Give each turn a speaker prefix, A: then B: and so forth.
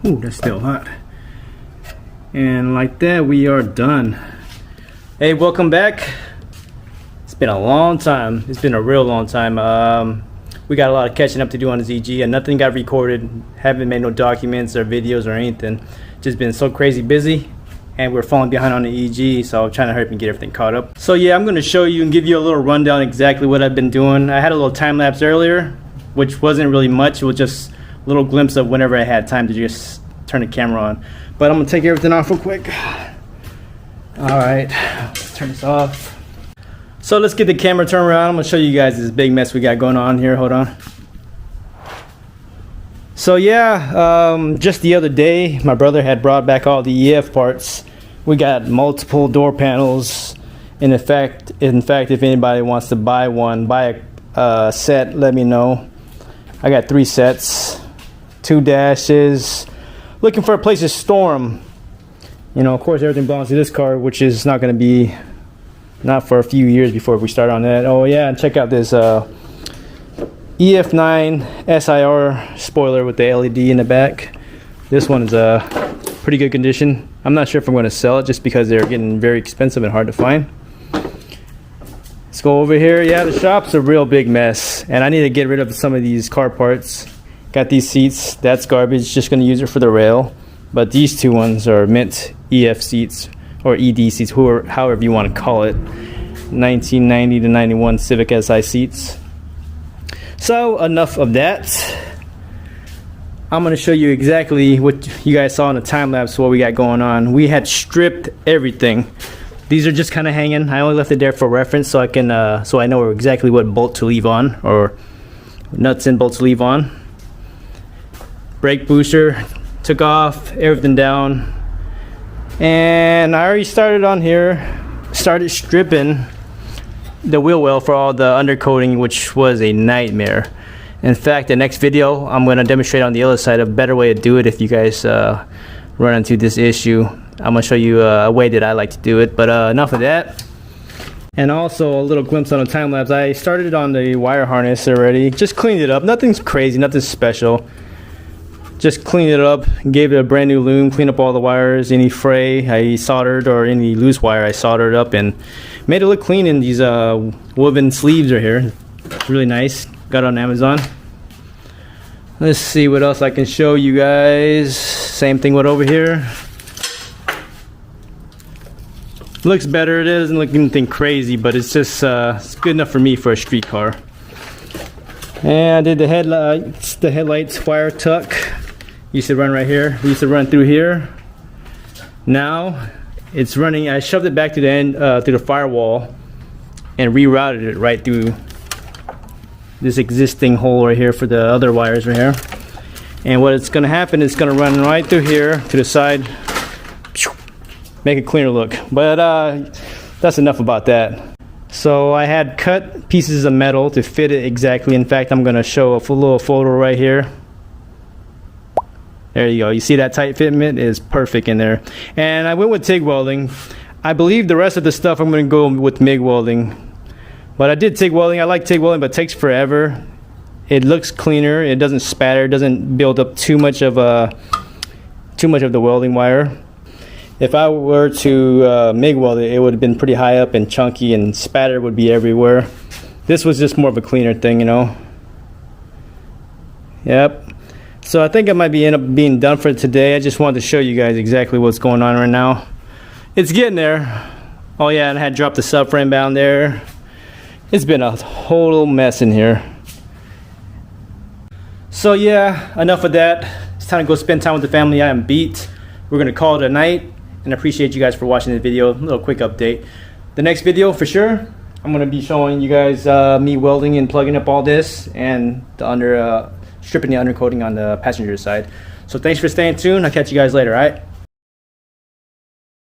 A: Ooh, that's still hot. And like that, we are done. Hey, welcome back. It's been a long time. It's been a real long time. We got a lot of catching up to do on this EG, and nothing got recorded. Haven't made no documents or videos or anything. Just been so crazy busy, and we're falling behind on the EG, so I'm trying to hurry up and get everything caught up. So yeah, I'm going to show you and give you a little rundown exactly what I've been doing. I had a little time lapse earlier, which wasn't really much. It was just a little glimpse of whenever I had time to just turn the camera on. But I'm going to take everything off real quick. Alright, let's turn this off. So let's get the camera turned around. I'm going to show you guys this big mess we got going on here. Hold on. So yeah, just the other day, my brother had brought back all the EF parts. We got multiple door panels. And in fact, if anybody wants to buy a set, let me know. I got 3 sets, 2 dashes. Looking for a place to store them. You know, of course, everything belongs to this car, which is not going to be, not for a few years before we start on that. Oh yeah, and check out this EF9 SIR spoiler with the LED in the back. This one is pretty good condition. I'm not sure if I'm going to sell it just because they're getting very expensive and hard to find. Let's go over here. Yeah, the shop's a real big mess, and I need to get rid of some of these car parts. Got these seats. That's garbage. Just going to use it for the rail. But these 2 ones are mint EF seats or ED seats, however you want to call it. 1990 to 91 Civic Si seats. So enough of that. I'm going to show you exactly what you guys saw in the time lapse, what we got going on. We had stripped everything. These are just kind of hanging. I only left it there for reference so I can so I know exactly what bolt to leave on, or nuts and bolts to leave on. Brake booster took off, everything down, and I already started on here. Started stripping the wheel well for all the undercoating, which was a nightmare. In fact, the next video I'm going to demonstrate on the other side a better way to do it. If you guys run into this issue, I'm going to show you a way that I like to do it. But enough of that. And also a little glimpse on the time lapse. I started on the wire harness already. Just cleaned it up. Nothing's crazy, nothing special. Just cleaned it up, gave it a brand new loom, cleaned up all the wires, any fray I soldered, or any loose wire I soldered up, and made it look clean in these woven sleeves right here. It's really nice. Got it on Amazon. Let's see what else I can show you guys. Same thing with over here. Looks better. It doesn't look anything crazy, but it's just it's good enough for me for a street car. And I did the headlights wire tuck. Used to run right here. We used to run through here. Now it's running. I shoved it back to the end, through the firewall, and rerouted it right through this existing hole right here for the other wires right here. And what it's going to happen is it's going to run right through here to the side, make a cleaner look. But that's enough about that. So I had cut pieces of metal to fit it exactly. In fact, I'm going to show a little photo right here. There you go. You see that tight fitment is perfect in there. And I went with TIG welding. I believe the rest of the stuff I'm going to go with MIG welding. But I did TIG welding. I like TIG welding, but it takes forever. It looks cleaner. It doesn't spatter. It doesn't build up too much of the welding wire. If I were to MIG weld it, it would have been pretty high up and chunky, and spatter would be everywhere. This was just more of a cleaner thing, you know. Yep. So I think I might end up being done for today. I just wanted to show you guys exactly what's going on right now. It's getting there. Oh yeah, and I had dropped the subframe down there. It's been a total mess in here. So yeah, enough of that. It's time to go spend time with the family. I am beat. We're gonna call it a night, and I appreciate you guys for watching the video. A little quick update. The next video, for sure, I'm gonna be showing you guys me welding and plugging up all this and the stripping the undercoating on the passenger side. So thanks for staying tuned. I'll catch you guys later, all right?